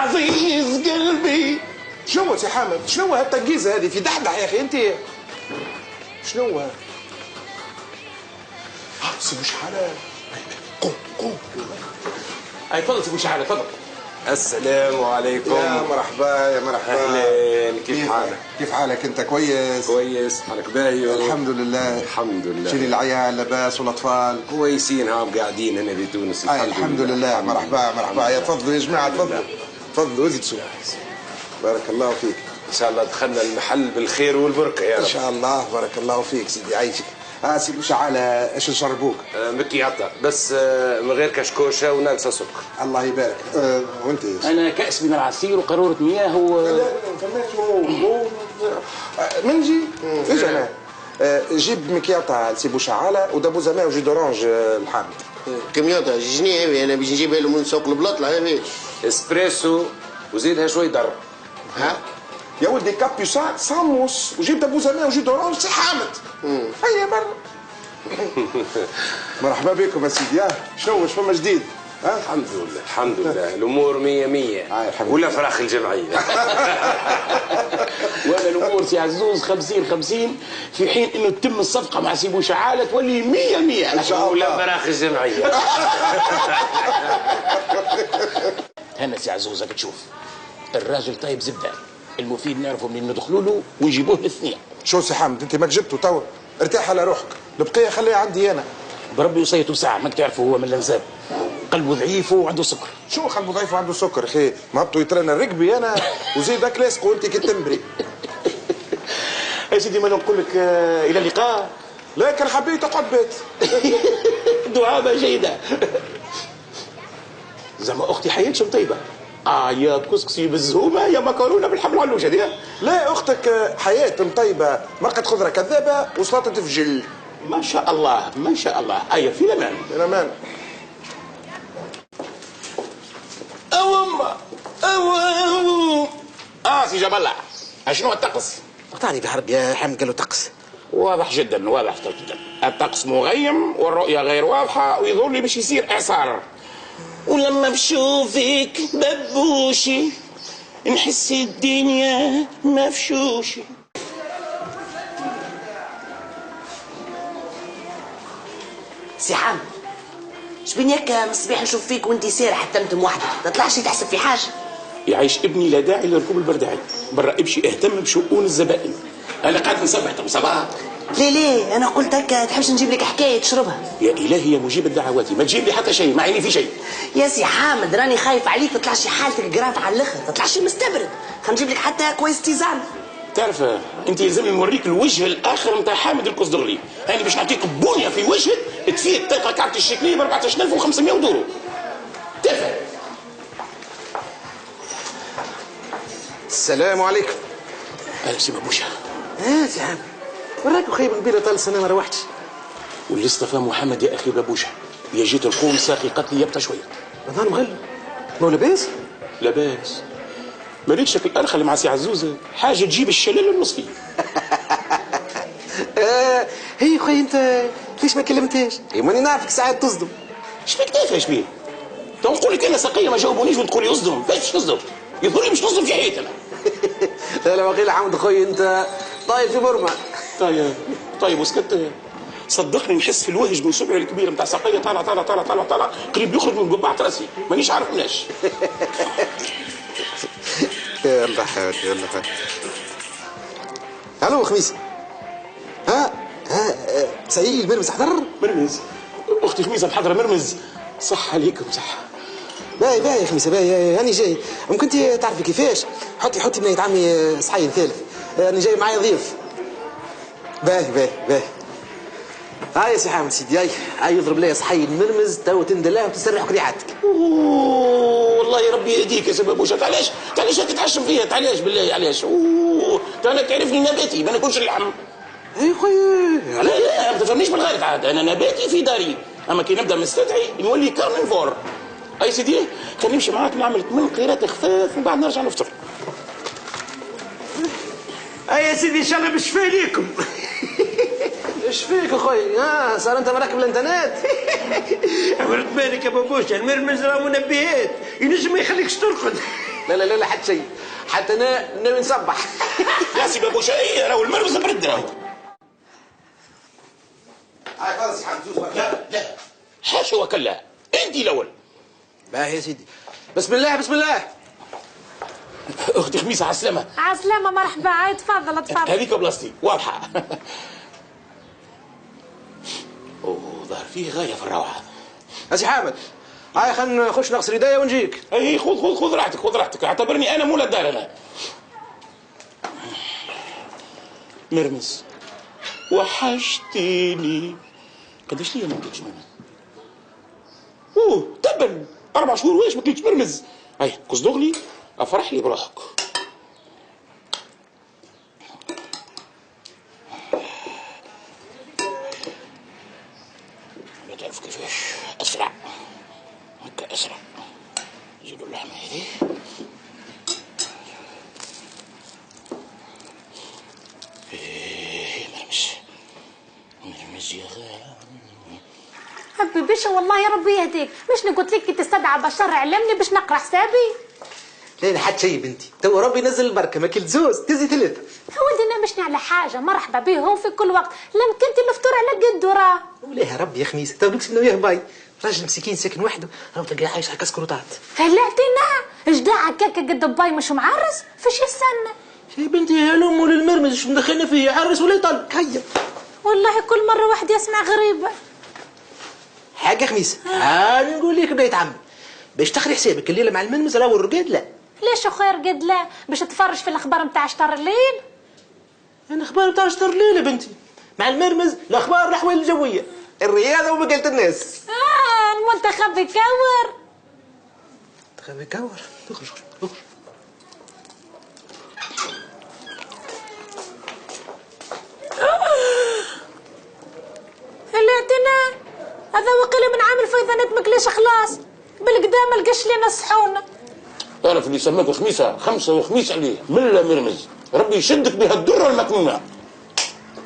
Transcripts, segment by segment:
عزيز قلبي. شنو سي حامد؟ شنو هالتنقيزه هذه في دحدح يا اخي انت؟ شنو؟ سي بوشحاله قوم قوم. اي تفضل سي بوشحاله تفضل. السلام عليكم. يا مرحبا يا مرحبا. اهلا، كيف حالك؟ كيف حالك انت؟ كويس؟ كويس، حالك باهي؟ الحمد لله. الحمد لله. شيلي العيال لاباس والاطفال؟ كويسين، هاهم قاعدين هنا في تونس. الحمد لله. مرحبا مرحبا. يا تفضلوا يا جماعه تفضلوا تفضلوا ازيدوا. بارك الله فيك. ان شاء الله دخلنا المحل بالخير والبركه يا رب. ان شاء الله. بارك الله فيك سيدي عايشك. سي بوشحاله ايش نشربوك؟ مكياطه بس من غير كشكوشه وناقصه سكر. الله يبارك. وانت؟ انا كاس من العصير وقاروره مياه و منجي ايش انا؟ جيب مكياطه لسي بوشحاله ودبوزه ماء وجي دورانج الحامد. كمياطه جنيه هذه انا باش نجيبها له من سوق البلاط هذه. اسبريسو وزيدها شوي درب. ها؟ يا ولدي كابيوسان صاموس وجيب دبوزه ماء وجي دورانج سي حامد. هيا برا. مرحبا بكم يا سيدي. شنو فما جديد؟ الحمد لله الحمد لله، الامور مية مية. ولا فراخ الجمعيه. وانا الامور سي عزوز 50-50 في حين انه تتم الصفقه مع سي بوشحاله تولي 100-100 ان شاء الله. ولا فراخ الجمعيه. هنا سي عزوز بتشوف الراجل طيب زبده، المفيد نعرفه منين ندخلوا له ونجيبوه الاثنين. شو سي حامد انت ما جبته توا؟ ارتاح على روحك، البقيه خليها عندي انا. بربي وصيته ساعه ما تعرفوا هو من الانساب، قلبه ضعيف وعنده سكر. شو قلبه ضعيف وعنده سكر اخي؟ ما هبطوا يترنى الركبي انا وزيدك لاصق وانت كالتمبري. يا سيدي ما نقول لك الى اللقاء. لكن حبيت اقعد بيت. دعابه جيده. زعما اختي حياتش طيبه. يا كسكسي بالزهومه يا مكرونه بالحبل علوش هذه. لا اختك حياه طيبه، مرقه خضره كذابه وسلطه فجل. ما شاء الله ما شاء الله. في الامان في الامان. سي جاب الله شنو الطقس؟ اقطعني بحرب يا حمد. قال له طقس واضح جدا واضح جدا. الطقس مغيم والرؤيه غير واضحه ويظهر لي باش يصير اعصار. ولما بشوفك ببوشي نحس الدنيا مفشوشي. سي حامد شبين هكا من الصباح نشوف فيك وانت سارح تمتم وحدك، ما تطلعش تحسب في حاجه. يعيش ابني لا داعي لركوب البردعي، برا امشي اهتم بشؤون الزبائن. انا قاعد نصبح تو صباح. ليه انا قلت هكا تحبش نجيب لك حكايه تشربها. يا الهي يا مجيب الدعوات ما تجيب لي حتى شيء، ما عيني في شيء. يا سي حامد راني خايف عليك تطلعش حالتك قرات على الاخر، تطلعش مستبرد. خلينا نجيب لك حتى كويس تيزان. تعرف انت يلزمني نوريك الوجه الاخر نتاع حامد الكوزدغلي. انا باش نعطيك بنيه في وجهك تفيد تلقى كارت الشكليه ب 14500 دولار. تفهم؟ السلام عليكم. اهلا سي بابوشا. سي حامد وراك خايب قبيله طال السنه ما روحتش. واللي اصطفى محمد يا اخي بابوشا. يا جيت القوم ساقي قتلي يبطى شويه. رمضان مغلب مو لاباس؟ لاباس. مريت شكل ارخل مع سي عزوزه حاجه تجيب الشلال النصفي. هي خويا انت ليش ما كلمتهاش؟ ماني نعرفك ساعات تصدم. شبيك كيف ايش بيه؟ تنقول لك انا سقيه ما جاوبونيش وتقول لي اصدم، كيفاش تصدم؟ يظهر لي مش تصدم في حياتي انا. لا وقيل حمد خويا انت طاير في برما. طيب وسكت. صدقني نحس في الوهج من صبعي الكبير نتاع سقيه طالع طالع طالع طالع طالع قريب يخرج من قبعه راسي مانيش عارف مناش. يلا خير يلا خير. الو خميس. ها سعيد المرمز حضر؟ مرمز اختي خميسه محضره مرمز. صح عليكم صح. باهي يا خميسه باهي انا جاي. ممكن انت تعرفي كيفاش؟ حطي بنية عمي صحين ثالث. انا جاي معايا ضيف. باهي هاي يا سي حامد سيدي هاي يضرب لي صحين مرمز تو تندلاه وتسرح قريعتك. والله ربي يهديك يا سبب وش. تعليش تتحشم فيها؟ تعليش بالله علاش؟ انا تعرفني نباتي ما ناكلش اللحم. اي خويا لا ما تفهمنيش بالغلط عاد. انا نباتي في داري، اما كي نبدا مستدعي نولي كارنيفور. اي سيدي خليني نمشي معاك نعمل 8 قيرات خفاف ومن بعد نرجع نفطر. يا سيدي ان شاء الله بالشفاء ليكم. ايش فيك اخوي؟ صار انت مراكب الانترنت؟ عمرت بالك يا بابوشا المرمز راه منبهات ينجم ما يخليكش ترقد. لا لا لا حتى شيء، حتى انا ناوي نصبح. يا سي بابوشا ايه راهو المرمز برد راهو. هاي خلاص يا حمد زوز. لا حاشا وكلا انت الاول. باهي يا سيدي، بسم الله بسم الله. اختي خميسه على السلامه. على السلامه مرحبا. هاي تفضل تفضل. هذيك بلاصتي واضحه. اوه ظهر فيه غايه في الروعه. اسي حامد هاي خلينا نخش نغسل يديا ونجيك. اي خذ راحتك خذ راحتك، اعتبرني انا مولى الدار انا. مرمز وحشتيني. قداش ليا ما قلتش مرمز؟ اوه تبا 4 شهور واش ما قلتش مرمز؟ هاي قصدغلي افرح لي بروحك. ما تعرف كيفاش اسرع هكا اسرع. نزيدو اللحمه هذه. مرمز يا غالي. حبي باشا والله يا ربي يهديك، مش قلت لك كي تستدعى بشر علمني باش نقرا حسابي. لا حتى شيء بنتي، تو ربي ينزل البركه، ما كلت زوز تزي 3. ودي انا مشني على حاجه مرحبا به هو في كل وقت، لم كنت الفطور على قد راه. ولا يا ربي يا خميس تو نقسم وياه باي، راجل مسكين ساكن وحده راه تلقاه عايش هكا سكروطات. هلعتينا جداع هكاك قد باي مش معرس فاش يستنى. يا بنتي يا الام للمرمز ايش مدخلنا فيه، يعرس ولا يطلق هيا. والله كل مره واحد يسمع غريبه. حاجه خميس ها نقول لك بنيت عمي باش تخري حسابك الليله مع المرمز راهو الرقاد لا. ليش خير قد لا باش تفرج في الاخبار نتاع شطر الليل. انا اخبار نتاع شطر الليل يا بنتي، مع المرمز الاخبار الاحوال الجويه الرياضه ومقالة الناس. المنتخب يكور. المنتخب يكور. اخرج اخرج. هلعتنا هذا وقيل من عامل فيضانات مكليش خلاص بالقدام القش لنا الصحونه. تعرف اللي سماك خميسه 5 وخميس عليه ملا مرمز، ربي يشدك بها الدره المكنونه.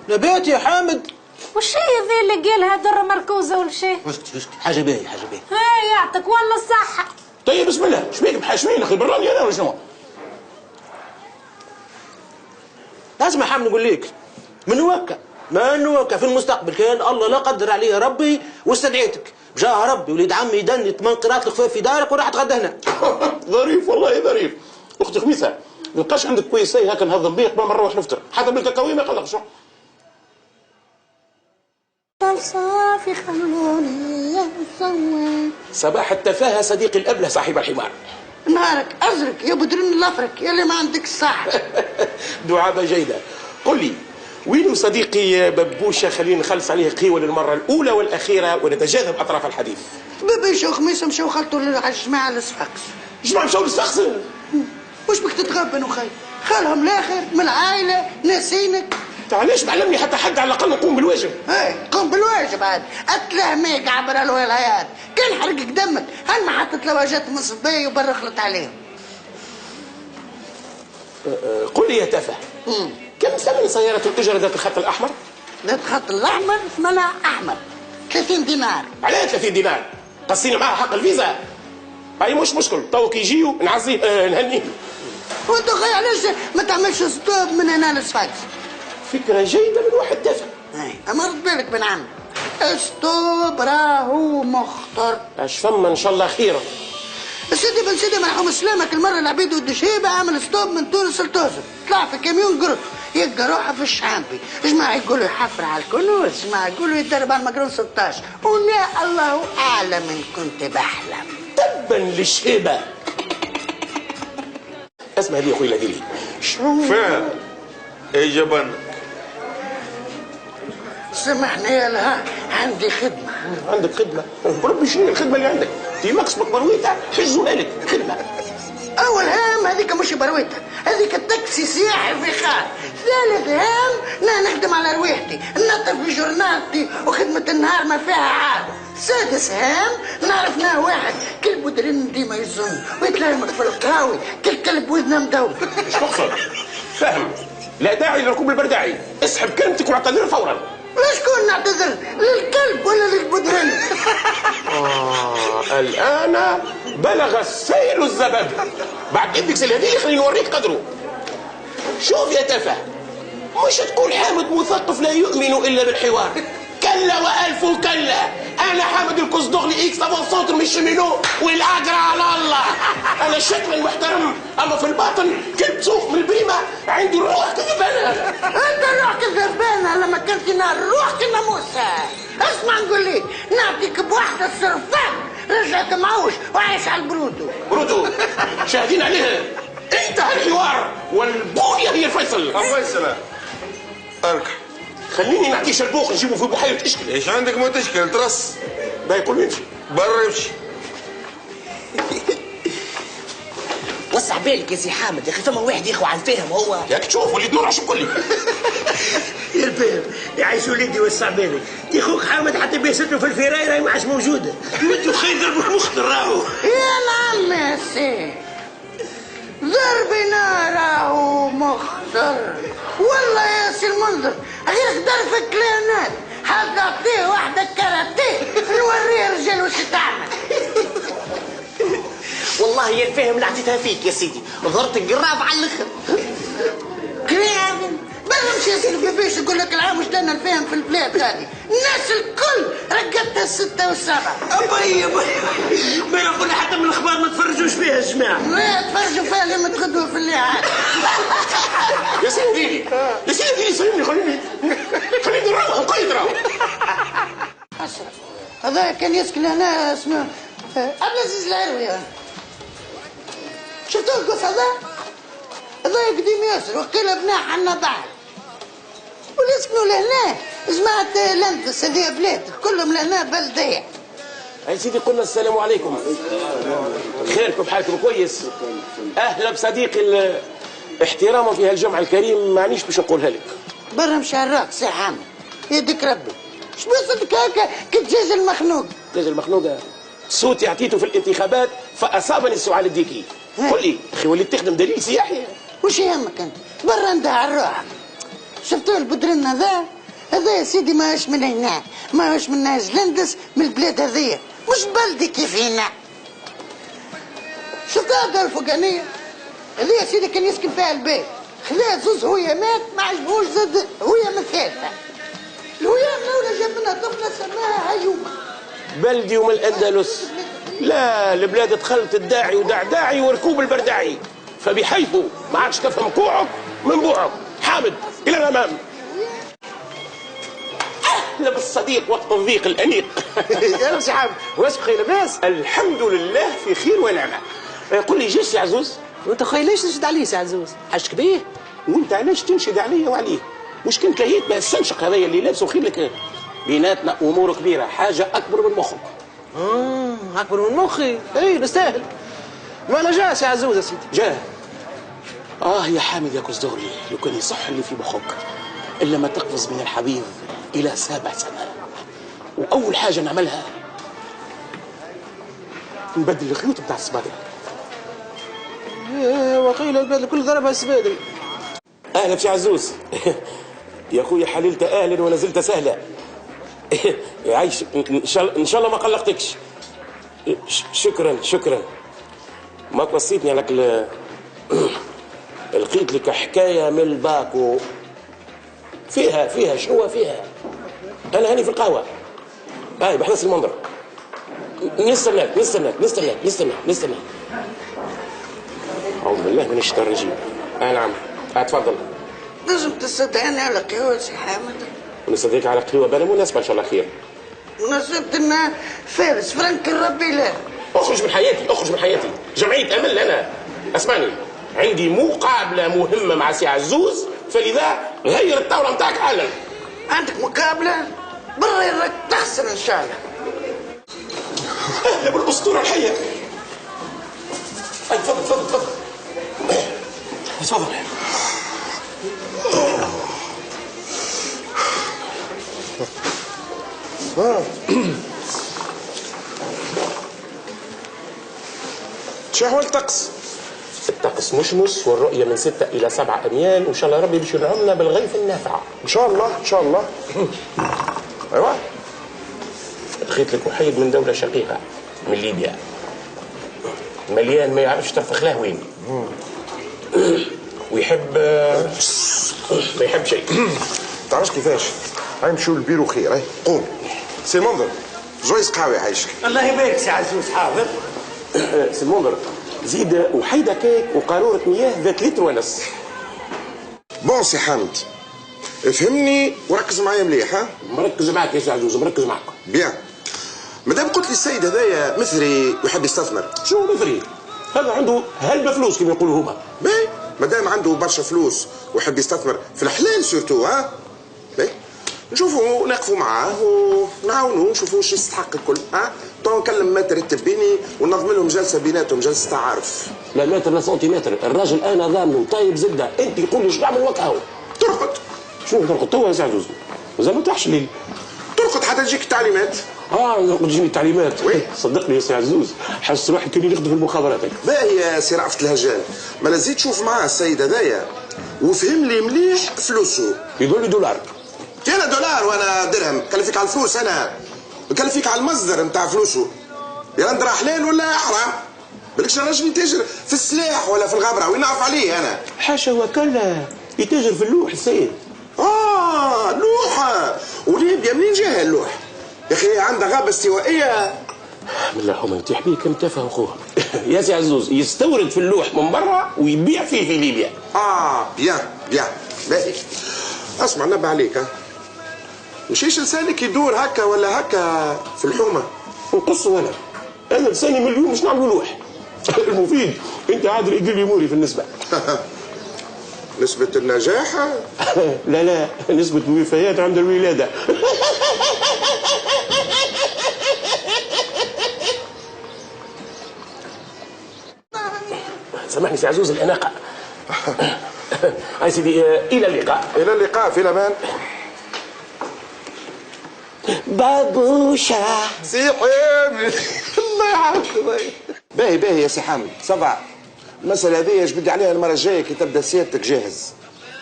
نبات يا حامد. وش هي ذي اللي قالها دره مركوزه ولا شيء؟ اسكت حاجه باهيه حاجه باهيه. هاي يعطيك والله الصحه. طيب بسم الله ايش بيك بحاشمين اخي براني انا ولا شنو؟ لازم يا حامد نقول لك من وكا في المستقبل كان الله لا قدر عليه ربي واستدعيتك جاه ربي وليد عمي يدني 8 قراط الخفاف في دارك وراح تغدى هنا. ظريف والله ظريف. اختي خميسه نلقاش عندك كويسي هكا نهضم بيه قبل ما نروح نفطر، حتى بالكاكاوي ما يقلقش. صافي خلوني نسوي. صباح التفاهه صديقي الابله صاحب الحمار. نهارك ازرق يا بدرين الافرك يا اللي ما عندك الصح. دعابه جيده. قل لي وين صديقي ببوشه؟ خلينا نخلص عليه قيوه للمره الاولى والاخيره ونتجاذب اطراف الحديث. بابيشا وخميسه مشاو خلطوا على الجماعه الصفاقس. جماعه مشاو للصفاقس؟ واش بك تتغبن وخي؟ خالهم الاخر من العائله ناسينك. علاش معلمني حتى حد على الاقل نقوم بالواجب؟ اي قم بالواجب عاد اتلهميك عبر الولايات كان حرقك دمك هل ما حطت لواجات من صبي وبرخلت عليهم. قل لي يا تافه كم ثمن سيارة الأجرة ذات الخط الأحمر؟ ذات الخط الأحمر ثمنها أحمر 30 دينار. علاه 30 دينار؟ قصينا معها حق الفيزا؟ هاي مش مشكل، تو كي يجيو نعزيه نهنيه. وانت خي علاش ما تعملش ستوب من هنا للصفاقس؟ فكرة جيدة من واحد تافه. اما رد بالك بن عمي ستوب راهو مخطر. اش فما ان شاء الله خير. سيدي بن سيدي مرحوم سلامك المره العبيد والدشيبه عامل ستوب من تونس لتوزر، طلع في كاميون قرط يلقى روحه في الشعبي، جماعه يقولوا يحفر على الكنوز، جماعه يقولوا يتدرب على المقرون 16 ولا الله اعلم ان كنت بحلم. تبا للشيبه. اسمع لي يا اخوي الذي فين اي جبن؟ سامحني يا لها عندي خدمه. عندك خدمه؟ بربي شنو الخدمه اللي عندك؟ في مكسبك برويته حجوا لك خدمه. اول هام هذيك مش برويته، هذيك التاكسي سياحي في خار. ثالث هام نخدم على رواحتي، ننظف في جورنالتي وخدمه النهار ما فيها عاد. سادس هام نعرف واحد كل بودرين ديما يزن ويتلهمك في القهاوي كل كلب وذنه مدور. ايش تقصد؟ فاهم؟ لا داعي لركوب البرداعي، اسحب كلمتك واعتذر فورا. لشكون نعتذر؟ للكلب ولا للبدرن؟ الآن بلغ السيل الزبد. بعد إذنك سيدي خليني نوريك قدره. شوف يا تفه، مش تقول حامد مثقف لا يؤمن إلا بالحوار. كلا وألف كلا، أنا حامد الكزدغلي إكس أبو صوت من الشمينو والأجر على الله. أنا شكلا محترم، أما في الباطن كنت سوق من البريمة، عندي الروح كذبانة. أنت روح كذبانة لما كنت نار روح كناموسة. اسمع نقول لك، نعطيك بواحدة الصرفان رجعت معوش وعايش على البرودو. برودو شاهدين عليها. انتهى الحوار والبونية هي الفيصل. فيصل اركح. خليني نعطيه شربوق نجيبه في بحيرة تشكل. ايش عندك ما تشكل ترص؟ باي كله يمشي برا يمشي. وسع بالك يا سي حامد يا اخي، فما واحد يخوى على الفهم هو. ياك تشوف واللي يدور عشان كلي. يا الفهم يعيش وليدي وسع بالك، دي خوك حامد حتى بيسته في الفراير راهي ما عادش موجوده، وانتو خير ضربوا المخ راهو. يا نعم يا سي، ضربنا راهو مخطر والله يا سي المنظر، غير ضرب كلانات حد اعطيه واحده كاراتيه نوريه رجال وش تعمل. والله يا الفهم لعطيتها فيك يا سيدي، ضربت القراب على الاخر. كريم بلا مش يصير بيبيش يقول لك العام مش لنا الفهم في البلاد هذه، الناس الكل رقدتها الستة والسبعة. أبي ما نقول حتى من الأخبار ما تفرجوش فيها الجماعة. لا تفرجوا فيها لما تغدوا في الليعات. يا سيدي يا سيدي سيبني خليني نروح نقيد راهو. أشرف هذا كان يسكن هنا اسمه عبد العزيز العروي. شفتوا القص هذا قديم ياسر وقيل بناء عنا بعد واليسكنوا لهنا جماعة لندس هذه بلاد كلهم لهنا بلدية. يا سيدي قلنا السلام عليكم. خيركم حالكم كويس؟ أهلا بصديقي احتراما في هالجمع الكريم مانيش باش نقولها لك. برا مشى الراك سي حامد يدك ربي اش بيصدك هكا كالدجاج المخنوق. الدجاج المخنوقة صوتي اعطيته في الانتخابات فأصابني السؤال الديكي. قل لي أخي وليت تخدم دليل سياحي؟ وش يهمك انت؟ برا انت على روحك. شفتوا البدرن هذا يا سيدي ماهوش من هنا، ماهوش من ناس لندس من البلاد هذيا، مش بلدي كيف هنا. شفتوا هذا الفوقانية؟ هذا يا سيدي كان يسكن فيها البيت، خلاه زوز هويا مات ما عجبوش زاد هويا من ثالثة. الهويا الأولى جاب منها طفلة سماها هيومة. بلدي ومن الأندلس. لا البلاد دخلت الداعي ودعداعي وركوب البرداعي، فبحيث ما عادش تفهم كوعك من بوعك. حامد إلى الأمام. أهلا بالصديق وقت الضيق الأنيق. يا سي حامد واش بخير لاباس؟ الحمد لله في خير ونعمة. قل لي جيش يا عزوز. وانت خويا ليش تنشد عليه سي عزوز؟ حاجتك بيه؟ وانت علاش تنشد عليا وعليه؟ مش كنت لهيت بهالسنشق هذايا اللي لابسه خير لك؟ بيناتنا امور كبيره، حاجه اكبر من مخك. اكبر من مخي؟ اي نستاهل. ما انا جاه سي عزوز يا سيدي. جاه. يا حامد يا كزدغري، لو كان يصح اللي في مخك الا ما تقفز من الحضيض الى 7 سنوات. واول حاجه نعملها نبدل الخيوط بتاع الصبادر. وقيل البلد كل ضربها السبادري. اهلا بشي عزوز. يا اخويا حللت اهلا ونزلت سهلا. عايش ان شاء الله ما قلقتكش. شكرا ما توصيتني عليك لقيت لك حكايه من الباكو فيها شنو فيها. انا هاني في القهوه هاي بحرس المنظر. نستناك. أعوذ بالله من الشيطان الرجيم. نعم تفضل. لازم تستدعيني على قهوة سي حامد. ونستدعيك على قهوة بلا مناسبة إن شاء الله خير. مناسبة إن فارس فرنك الربي له. اخرج من حياتي. جمعية أمل أنا. اسمعني، عندي مقابلة مهمة مع سي عزوز، فلذا غير الطاولة متاعك حالا. عندك مقابلة؟ برا يراك تخسر إن شاء الله. أهلا بالأسطورة الحية. تفضل. شو هو الطقس؟ الطقس الشمس مشمس والرؤيه من 6 إلى 7 أميال، وان شاء الله ربي باش ينعمنا بالغيث النافع. ان شاء الله ان شاء الله. ايوه. دخيت لك وحيد من دوله شقيقه من ليبيا، مليان ما يعرفش ترفخ له وين، ويحب ما يحب شيء. تعرفش كيفاش؟ هاي نمشيو للبيرو خير. هاي قوم سي المنظر، جويس قهوه يعيشك. الله يبارك سي عزوز حاضر. سي المنظر زيد وحيده كيك وقاروره مياه ذات لتر ونص. بون سي حامد فهمني وركز معايا مليح. ها مركز معاك يا سي عزوز، مركز معاك. بيان. مادام قلت لي السيد هذايا مثري ويحب يستثمر. شو مثري؟ هذا عنده هلبة فلوس كما يقولوا هما. باهي مادام عنده برشا فلوس ويحب يستثمر في الحلال سورتو. ها باهي نشوفوا نقفوا معاه ونعاونوا نشوفوا واش يستحق الكل. ها تو نكلم ماتر التبيني وننظم لهم جلسه بيناتهم، جلسه تعارف. لا متر لا سنتيمتر، الراجل انا ضامنه طيب زبده، انت تقول لي شو نعمل وقهه؟ ترقد. شنو ترقد توا يا سي عزوز؟ مازال ما طاحش الليل. ترقد حتى تجيك التعليمات. نرقد تجيني التعليمات. صدقني يا سي عزوز حس روحي كاني نخدم في المخابرات. باهي يا سي رأفت الهجان، ما لازم تشوف معاه السيد هذايا وفهم لي مليح فلوسه. يقول لي دولار. انا دولار وانا درهم، كلفيك على الفلوس، انا كلفيك على المصدر نتاع فلوسه. يا ندرى حلال ولا حرام؟ بالكش راجل يتاجر في السلاح ولا في الغبره، وين نعرف عليه انا؟ حاشا وكلا يتاجر في اللوح السيد. لوحه وليبيا منين جاها اللوح؟ يا اخي عندها غابه استوائيه. اللهم يتيح بيه كم تافه اخوها. يا سي عزوز يستورد في اللوح من برا ويبيع فيه في ليبيا. بيان بيان باهي. اسمع نبه عليك. مشيش لسانك يدور هكا ولا هكا في الحومه. نقص انا لساني مليون مش نعملوا لوح. المفيد انت عادل يدير لي اموري في النسبه. نسبة النجاح؟ لا نسبة الوفيات عند الولادة. سامحني سي عزوز الأناقة. هاي سيدي إلى اللقاء. إلى اللقاء في الأمان. بابوشا سي حامد الله يعافيك. باهي يا سي حامد صبع. المسألة هذه ايش بدي عليها المرة الجاية كي تبدا سيادتك جاهز.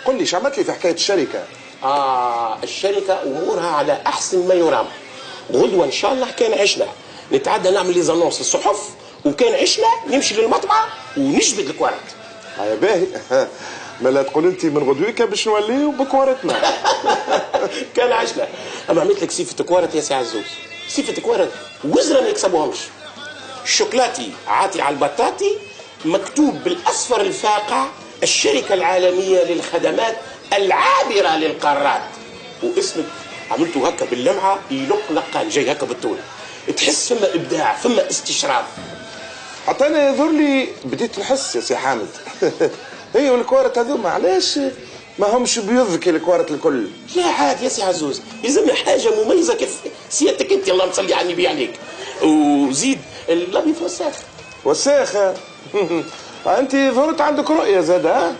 قل لي شو عملت لي في حكاية الشركة؟ الشركة أمورها على أحسن ما يرام. غدوة إن شاء الله كان عشنا نتعدى نعمل لي زانونس الصحف، وكان عشنا نمشي للمطبعة ونجبد الكوارت. هيا باهي. ما لا تقول انت من غدويكا باش نوليو بكوارتنا. كان عشنا. اما عملت لك صفة كوارت يا سي عزوز، صفة كوارت وزرا ما يكسبوهمش. الشوكلاتي عاطي على البطاطي مكتوب بالاصفر الفاقع الشركة العالمية للخدمات العابرة للقارات، واسمك عملته هكا باللمعة يلق لقان جاي هكا بالطول، تحس فما ابداع فما استشراف. حتى انا يظهر لي بديت نحس يا سي حامد. هي والكوارت هذوما علاش ما همش بيض كي الكوارت الكل؟ لا عاد يا سي عزوز يلزمنا حاجه مميزه كيف سيادتك انت، اللهم صل على النبي عليك. وزيد الابيض وساخ. انت ظهرت عندك رؤيه زاد. ها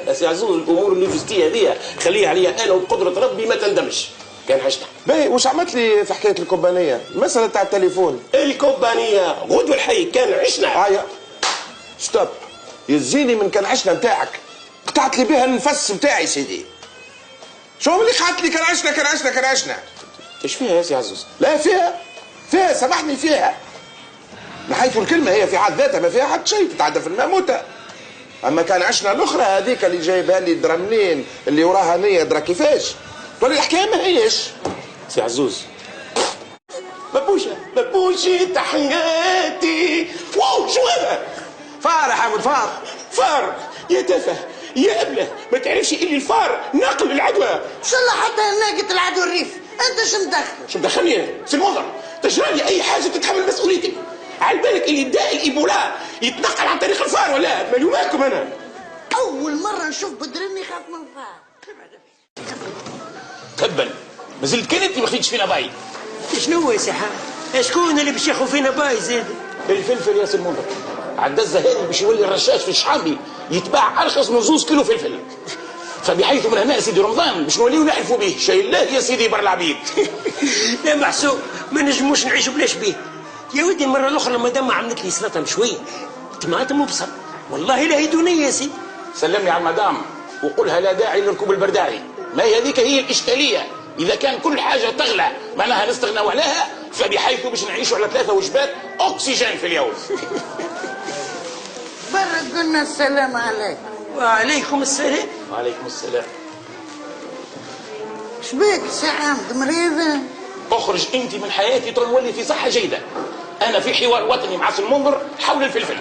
يا سي عزوز الامور اللوجستيه هذه خليها عليا انا وبقدره ربي ما تندمش. كان عشنا باهي. واش عملت لي في حكايه الكوبانيه؟ المساله تاع التليفون. الكوبانيه غدوه الحي كان عشنا. ستوب. يزيني من كان عشنا نتاعك، قطعت لي بها النفس نتاعي سيدي. شو اللي قعدت لي كان عشنا. ايش فيها يا سي عزوز؟ لا فيها سامحني فيها. من حيث الكلمه هي في حد ذاتها ما فيها حد شيء، تتعدى في الماموته. اما كان عشنا الاخرى هذيك اللي جايبها لي درا منين، اللي وراها نيه درا كيفاش، تولي الحكايه ما هيش. سي عزوز ببوشي تحياتي. واو شو هذا؟ فار يا حامد فار يا تافه يا ابله، ما تعرفش اللي الفار ناقل العدوى. ان شاء الله حتى ناقة العدو الريف. انت شو مدخل؟ شو مدخلني انا؟ سي المنظر تجرى لي اي حاجه تتحمل مسؤوليتي. على بالك اللي داء الايبولا يتنقل عن طريق الفار ولا مالي مالكم؟ انا اول مره نشوف بدرني يخاف من الفار. تبا ما زلت كان انت ما خديتش فينا باي. شنو يا سي حامد؟ شكون اللي باش ياخذ فينا باي زاد؟ الفلفل يا سي المنظر. عداز هاني باش يولي الرشاش في الشحامي يتباع ارخص من 2 كيلو فلفل، فبحيث من هنا سيدي رمضان باش نوليو نحلفوا به شاي الله يا سيدي بر العبيد. لا محسوب ما نجموش نعيشوا بلاش به يا ودي. المره الاخرى لما دام عملت لي سلطه مشويه طماطم وبصل والله لا هي سي. سلمني على المدام وقولها لا داعي لركوب البرداعي. ما هي هذيك هي الاشكاليه، اذا كان كل حاجه تغلى معناها نستغنوا عليها، فبحيث باش نعيشوا على 3 وجبات اكسجين في اليوم. برا قلنا السلام عليكم. وعليكم السلام. وعليكم السلام. شبيك سي حامد مريضة؟ اخرج انت من حياتي تنولي في صحه جيده. انا في حوار وطني مع سي المنظر حول الفلفل.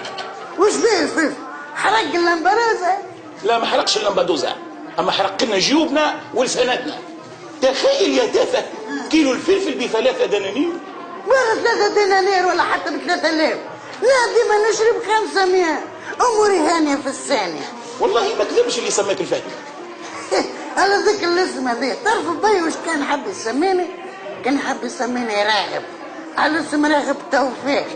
وش بيه الفلفل؟ حرق اللمبرازة؟ لا ما حرقش اللمبادوزة، اما حرق لنا جيوبنا ولساناتنا. تخيل يا تافه كيلو الفلفل ب3 دنانير. برا 3 دنانير ولا حتى ب3000. لا ديما نشرب 500. اموري هانية في الثانية. والله ما كذبش اللي سماك الفهد. على ذاك الاسم هذا تعرف بي وش كان حب يسميني؟ كان حب يسميني راغب على اسم راغب توفيق.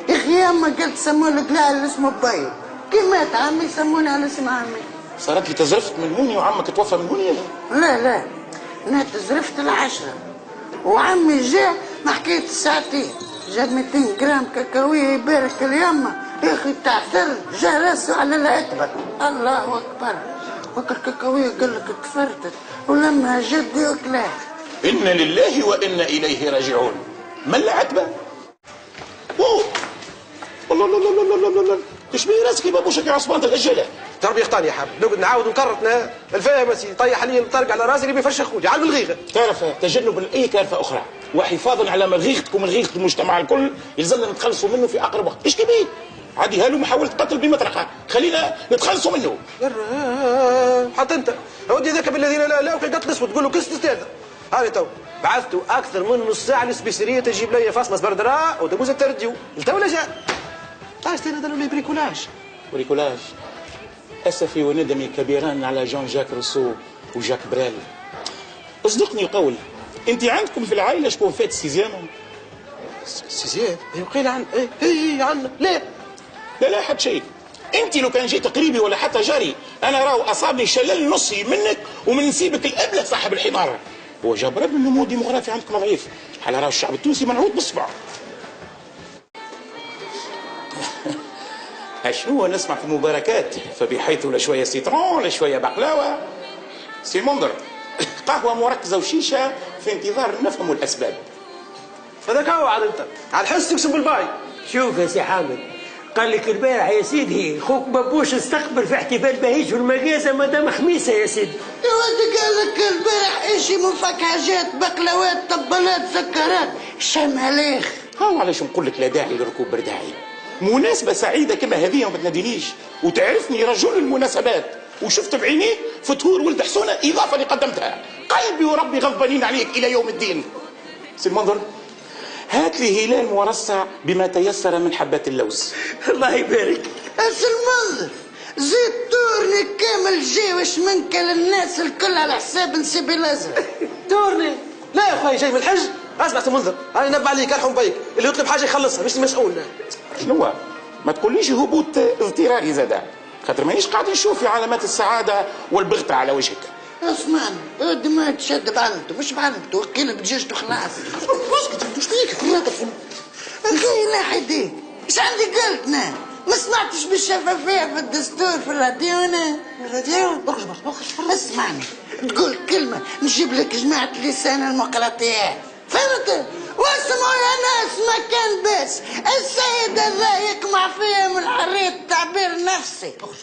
يا اخي ياما قلت سموا لك على اسم بي، كي مات عمي سموني على اسم عمي. صارت لي تزرفت من هوني وعمك توفى من هوني؟ لا انا تزرفت ال10 وعمي جاء ما حكيت ساعتين، جاب 200 جرام كاكاوية يبارك اليما. يا اخي تعثر جا راسه على العتبة. الله اكبر. وكل كاكاوية قال لك تفرتت ولما جدي وكلاه. إنا لله وإنا إليه راجعون. ما العتبة؟ اوه الله الله الله الله الله الله، تشبيه راسك بابوشك يا عصبانة الهجالة. تربي يختار يا حب، نقعد نعاود ونكرر الفاهم سي طيح لي الطرق على راسي اللي بيفرش خوتي على الغيغه. تعرف تجنبا لاي كارثه اخرى وحفاظا على مرغيغتكم ومرغيغه المجتمع الكل يلزمنا نتخلصوا منه في اقرب وقت. ايش كبير؟ عادي هالو محاولة قتل بمطرقة، خلينا نتخلصوا منه. حتى انت ودي ذاك بالذين لا قتل اسود تقول له كيس استاذ. هاني تو بعثتوا اكثر من نص ساعه للسبيسيريه تجيب لي فاصمه بردراء ودبوزه ترديو. انت ولا جاء؟ طاش لنا داروا لي بريكولاج. بريكولاج. اسفي وندمي كبيران على جون جاك روسو وجاك بريل. اصدقني قول، انت عندكم في العائله شكون فات السيزيام؟ السيزيام؟ قيل عن ايه عن لا لا حد شيء. انت لو كان جيت قريبي ولا حتى جاري انا راهو اصابني شلل نصي منك ومن نسيبك الابله صاحب الحمار. هو جاب رب النمو الديموغرافي عندكم ضعيف، على راهو الشعب التونسي منعوت بالصبع. شنو نسمع في المباركات فبحيث لا شويه سيترون لا شويه بقلاوه. سي المنظر قهوه مركزه وشيشه في انتظار نفهم الاسباب. هذاك هو عاد انت على الحس تكسب بالباي. شوف يا سي حامد، قال لك البارح يا سيدي خوك بابوش استقبل في احتفال بهيج في المقازه مدام خميسه يا سيدي. يا ولدي قال لك البارح ايشي من فكهجات بقلاوات طبلات سكرات شماليخ. هاو علاش نقول لك لا داعي لركوب برداعي. مناسبة سعيدة كما هذه وما تنادينيش، وتعرفني رجل المناسبات، وشفت بعيني فتور ولد حسونة إضافة اللي قدمتها. قلبي وربي غضبانين عليك إلى يوم الدين. سي المنظر هات لي هلال مرصع بما تيسر من حبات اللوز. الله يبارك. سي المنظر زيد تورني كامل جي واش منك للناس الكل على حساب نسيب الازرق. تورني؟ لا يا اخوي جاي من الحج. اسمع سي المنظر انا نبع عليك ارحم بيك، اللي يطلب حاجه يخلصها مش مسؤول. شنو ما تقوليش هبوط اضطراري زادا، خاطر مانيش قاعد نشوف في علامات السعاده والبغته على وجهك. اسمعني ودي ما تشد بعلمته مش بعلمته وكيل بدجاجته خلاص. اسكت انت وش فيك اخي لا حديك ايش عندي قلت انا ما سمعتش بالشفافيه في الدستور في الراديو انا الراديو اخرج اسمعني تقول كلمه نجيب لك جماعه لسان المقراطيات فهمت؟ واسمعوا يا ناس ما كان بس السيد هذا يقمع فيها من حريه التعبير النفسي. اخرج